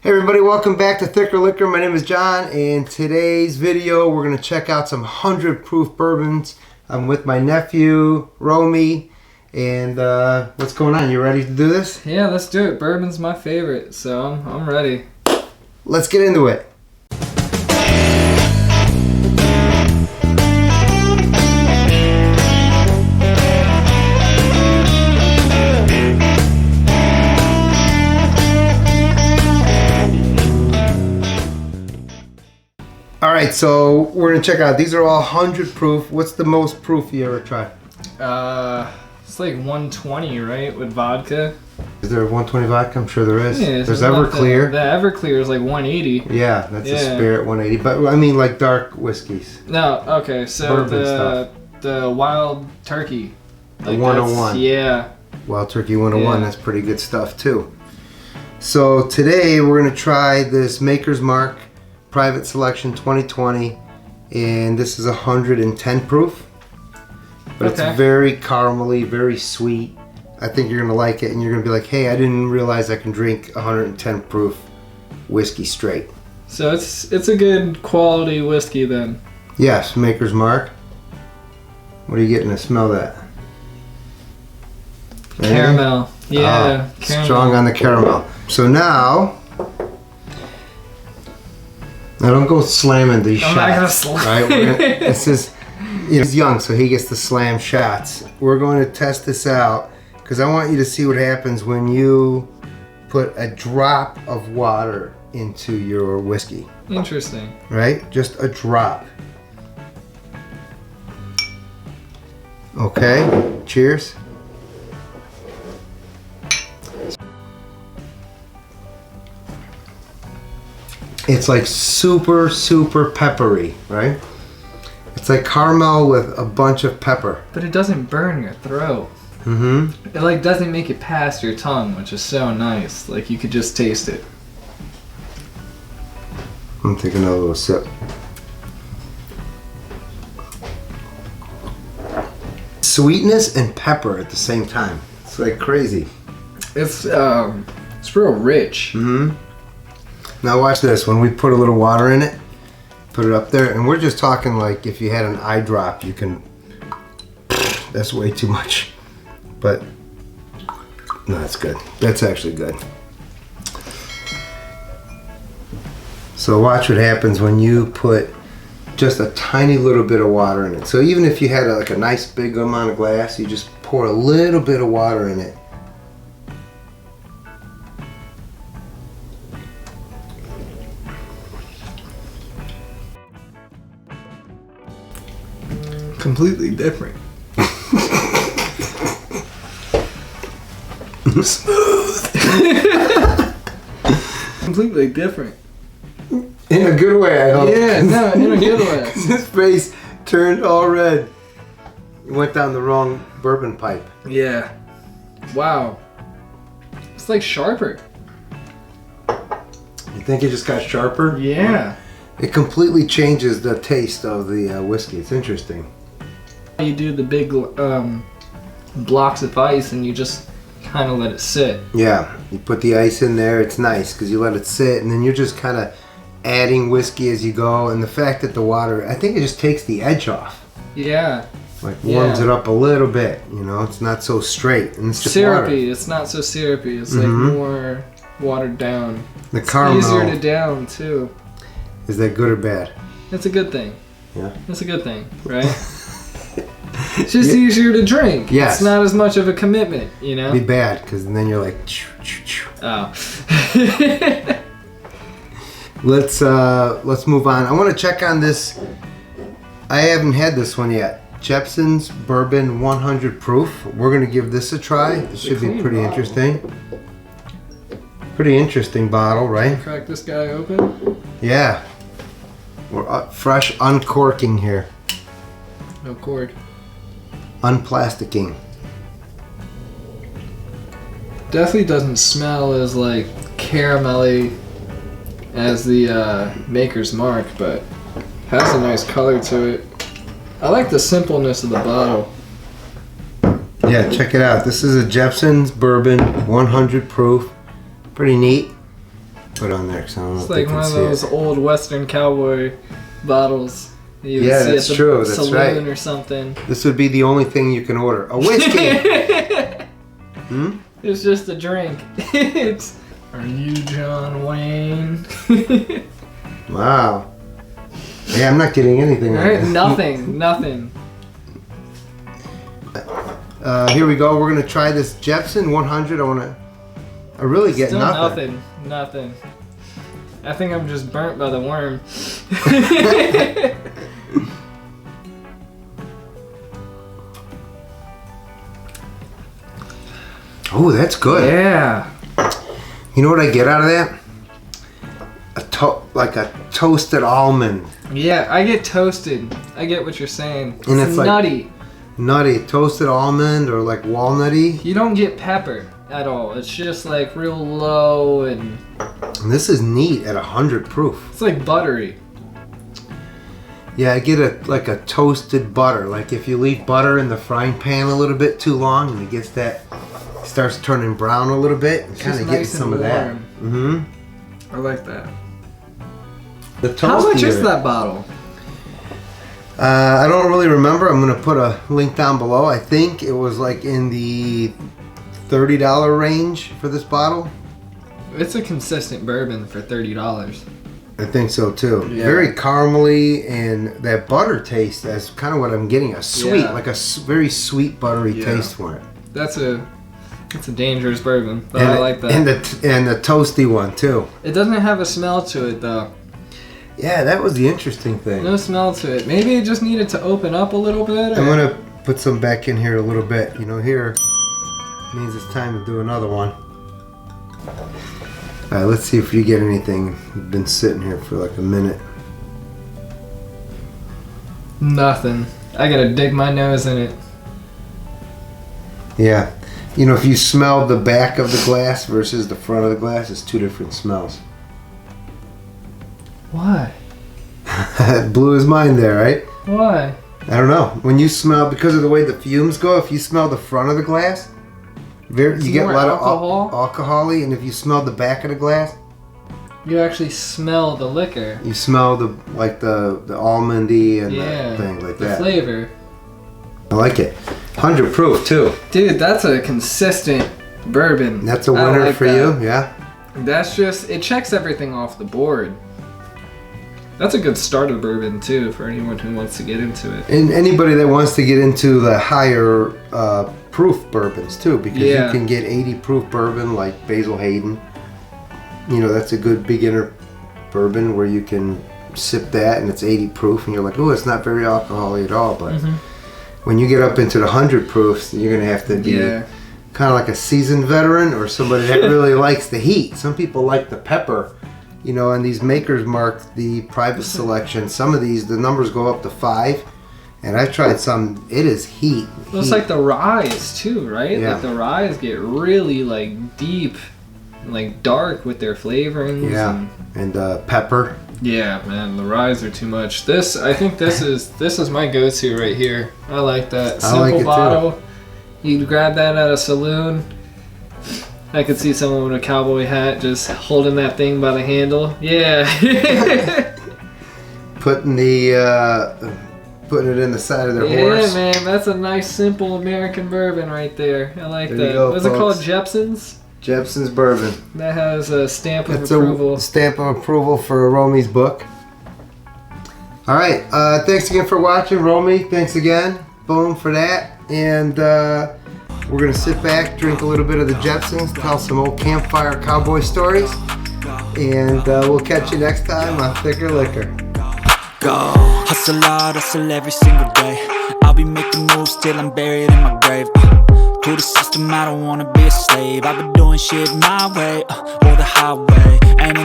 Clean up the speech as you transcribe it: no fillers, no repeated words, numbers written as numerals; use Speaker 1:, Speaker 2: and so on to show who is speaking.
Speaker 1: Hey everybody, welcome back to Thicker Liquor. My name is John, and today's video we're going to check out some 100 proof bourbons. I'm with my nephew, Romy, and what's going on? You ready to do this?
Speaker 2: Yeah, let's do it. Bourbon's my favorite, so I'm ready.
Speaker 1: Let's get into it. Alright, so we're going to check out, these are all 100 proof. What's the most proof you ever tried?
Speaker 2: It's like 120, right, with vodka?
Speaker 1: Is there a 120 vodka? I'm sure there is.
Speaker 2: Yeah,
Speaker 1: there's Everclear.
Speaker 2: The Everclear is like 180.
Speaker 1: Yeah, that's a Spirit 180. But I mean like dark whiskeys.
Speaker 2: No, okay, so the Wild Turkey.
Speaker 1: The 101.
Speaker 2: Yeah.
Speaker 1: Wild Turkey 101, that's pretty good stuff too. So today we're going to try this Maker's Mark Private Selection 2020, and this is 110 proof, but it's very caramely, very sweet. I think you're gonna like it, and you're gonna be like, hey, I didn't realize I can drink 110 proof whiskey straight.
Speaker 2: So it's a good quality whiskey then.
Speaker 1: Yes, Maker's Mark. What are you getting to smell that?
Speaker 2: Caramel. Yeah, caramel.
Speaker 1: Strong on the caramel. So now don't go slamming these shots.
Speaker 2: I'm not gonna slam.
Speaker 1: Right? This is, he's young, so he gets to slam shots. We're going to test this out because I want you to see what happens when you put a drop of water into your whiskey.
Speaker 2: Interesting. Right?
Speaker 1: Just a drop. Okay. Cheers. It's like super, super peppery, right? It's like caramel with a bunch of pepper.
Speaker 2: But it doesn't burn your throat.
Speaker 1: Mm-hmm.
Speaker 2: It like doesn't make it past your tongue, which is so nice. Like you could just taste it.
Speaker 1: I'm taking a little sip. Sweetness and pepper at the same time. It's like crazy.
Speaker 2: It's real rich.
Speaker 1: Mm-hmm. Now watch this. When we put a little water in it, put it up there, and we're just talking like if you had an eye drop, you can. That's way too much, but no, that's good. That's actually good. So watch what happens when you put just a tiny little bit of water in it. So even if you had like a nice big amount of glass, you just pour a little bit of water in it.
Speaker 2: Completely different. Smooth. Completely different.
Speaker 1: In a good way, I hope.
Speaker 2: Yeah, no, in a good way.
Speaker 1: His face turned all red. He went down the wrong bourbon pipe.
Speaker 2: Yeah. Wow. It's like sharper.
Speaker 1: You think it just got sharper?
Speaker 2: Yeah.
Speaker 1: It completely changes the taste of the whiskey. It's interesting.
Speaker 2: You do the big blocks of ice and you just kind of let it sit.
Speaker 1: Yeah, you put the ice in there. It's nice because you let it sit, and then you're just kind of adding whiskey as you go. And the fact that the water, I think it just takes the edge off.
Speaker 2: Yeah.
Speaker 1: Like warms it up a little bit. You know, it's not so straight. And it's just
Speaker 2: syrupy.
Speaker 1: water.
Speaker 2: It's not so syrupy. It's like more watered down.
Speaker 1: The caramel.
Speaker 2: It's easier to down too.
Speaker 1: Is that good or bad?
Speaker 2: It's a good thing.
Speaker 1: Yeah.
Speaker 2: It's a good thing, right? It's just easier to drink.
Speaker 1: Yes.
Speaker 2: It's not as much of a commitment, you know?
Speaker 1: It'd be bad, because then you're like, choo, choo, choo.
Speaker 2: Oh.
Speaker 1: Let's move on. I want to check on this. I haven't had this one yet. Jepson's Bourbon 100 proof. We're going to give this a try. It should be pretty interesting. Pretty interesting bottle, right?
Speaker 2: Crack this guy open.
Speaker 1: Yeah. We're fresh uncorking here.
Speaker 2: No cord.
Speaker 1: Unplasticking.
Speaker 2: Definitely doesn't smell as like caramelly as the Maker's Mark, but has a nice color to it. I like the simpleness of the bottle.
Speaker 1: Yeah, check it out. This is a Jepson's Bourbon 100 proof. Pretty neat. put on there because I don't know
Speaker 2: It's
Speaker 1: if they
Speaker 2: like
Speaker 1: can
Speaker 2: one of
Speaker 1: see
Speaker 2: those
Speaker 1: it.
Speaker 2: old Western cowboy bottles. You would
Speaker 1: Yeah,
Speaker 2: see
Speaker 1: that's
Speaker 2: at the
Speaker 1: true. That's
Speaker 2: saloon
Speaker 1: right.
Speaker 2: or something.
Speaker 1: This would be the only thing you can order. A whiskey.
Speaker 2: It's just a drink. It's. Are you John Wayne?
Speaker 1: Wow. Yeah, I'm not getting anything. Right now.
Speaker 2: Nothing.
Speaker 1: Here we go. We're gonna try this Jepson 100. I really get
Speaker 2: Still
Speaker 1: nothing.
Speaker 2: Nothing. I think I'm just burnt by the worm.
Speaker 1: Oh, that's good.
Speaker 2: Yeah.
Speaker 1: You know what I get out of that? Like a toasted almond.
Speaker 2: Yeah, I get toasted. I get what you're saying.
Speaker 1: And it's like
Speaker 2: nutty.
Speaker 1: Nutty, toasted almond or like walnutty.
Speaker 2: You don't get pepper at all. It's just like real low and
Speaker 1: this is neat at 100 proof.
Speaker 2: it's like buttery.
Speaker 1: Yeah, I get like a toasted butter. Like if you leave butter in the frying pan a little bit too long and it gets that, starts turning brown a little bit, and kind of get some of that.
Speaker 2: I like that.
Speaker 1: The toasty
Speaker 2: How much is
Speaker 1: of it.
Speaker 2: that bottle?
Speaker 1: I don't really remember. I'm gonna put a link down below. I think it was like in the $30 range for this bottle.
Speaker 2: It's a consistent bourbon for $30.
Speaker 1: I think so too.
Speaker 2: Yeah.
Speaker 1: Very caramely, and that butter taste. That's kind of what I'm getting. A sweet,
Speaker 2: Yeah.
Speaker 1: like a very sweet buttery
Speaker 2: Yeah.
Speaker 1: taste for it.
Speaker 2: That's a dangerous bourbon, but I like that.
Speaker 1: And the toasty one too.
Speaker 2: It doesn't have a smell to it though.
Speaker 1: Yeah, that was the interesting thing.
Speaker 2: No smell to it. Maybe it just needed to open up a little bit.
Speaker 1: I'm gonna put some back in here a little bit. You know, here means it's time to do another one. All right, let's see if you get anything. We've been sitting here for like a minute.
Speaker 2: Nothing. I gotta dig my nose in it.
Speaker 1: Yeah, you know, if you smell the back of the glass versus the front of the glass, it's two different smells.
Speaker 2: Why?
Speaker 1: It blew his mind there, right?
Speaker 2: Why?
Speaker 1: I don't know. When you smell, because of the way the fumes go, if you smell the front of the glass, you get a
Speaker 2: more
Speaker 1: lot
Speaker 2: alcohol?
Speaker 1: of alcohol-y, and if you smell the back of the glass,
Speaker 2: You actually smell the liquor.
Speaker 1: you smell the almondy and
Speaker 2: Yeah.
Speaker 1: the thing like
Speaker 2: The
Speaker 1: that.
Speaker 2: flavor.
Speaker 1: I like it. 100 proof too.
Speaker 2: Dude, that's a consistent bourbon.
Speaker 1: That's a
Speaker 2: I
Speaker 1: winner
Speaker 2: like
Speaker 1: for
Speaker 2: that.
Speaker 1: you, yeah.
Speaker 2: That's just, it checks everything off the board. That's a good starter bourbon too for anyone who wants to get into it.
Speaker 1: And anybody that wants to get into the higher proof bourbons too, because
Speaker 2: Yeah.
Speaker 1: you can get 80 proof bourbon like Basil Hayden. You know, that's a good beginner bourbon where you can sip that and it's 80 proof and you're like, oh, it's not very alcoholic at all. But when you get up into the 100 proofs, you're going to have to be kind of like a seasoned veteran or somebody that really likes the heat. Some people like the pepper. You know, and these Maker's Mark, the private selection, some of these, the numbers go up to 5. And I've tried some, it is heat.
Speaker 2: Well, it's like the ryes too, right?
Speaker 1: Yeah.
Speaker 2: Like the ryes get really like deep, like dark with their flavorings.
Speaker 1: Yeah, and pepper.
Speaker 2: Yeah, man, the ryes are too much. I think this is my go-to right here. I like that simple
Speaker 1: like it too.
Speaker 2: bottle. You grab that at a saloon. I could see someone with a cowboy hat just holding that thing by the handle. Yeah.
Speaker 1: Putting it in the side of their
Speaker 2: Yeah,
Speaker 1: horse.
Speaker 2: man, that's a nice, simple American bourbon right there. I like
Speaker 1: There you
Speaker 2: that.
Speaker 1: go,
Speaker 2: What's it called?
Speaker 1: folks.
Speaker 2: Jepson's?
Speaker 1: Jepson's bourbon.
Speaker 2: That has a stamp of
Speaker 1: That's
Speaker 2: approval.
Speaker 1: a stamp of approval for Romy's book. All right, thanks again for watching, Romy. Thanks again, boom, for that. And we're gonna sit back, drink a little bit of the Jepsons, tell some old campfire cowboy stories, and we'll catch you next time on Thicker Liquor.
Speaker 3: Go. Hustle hard, hustle every single day. I'll be making moves till I'm buried in my grave. To the system, I don't wanna be a slave. I've been doing shit my way, or the highway. And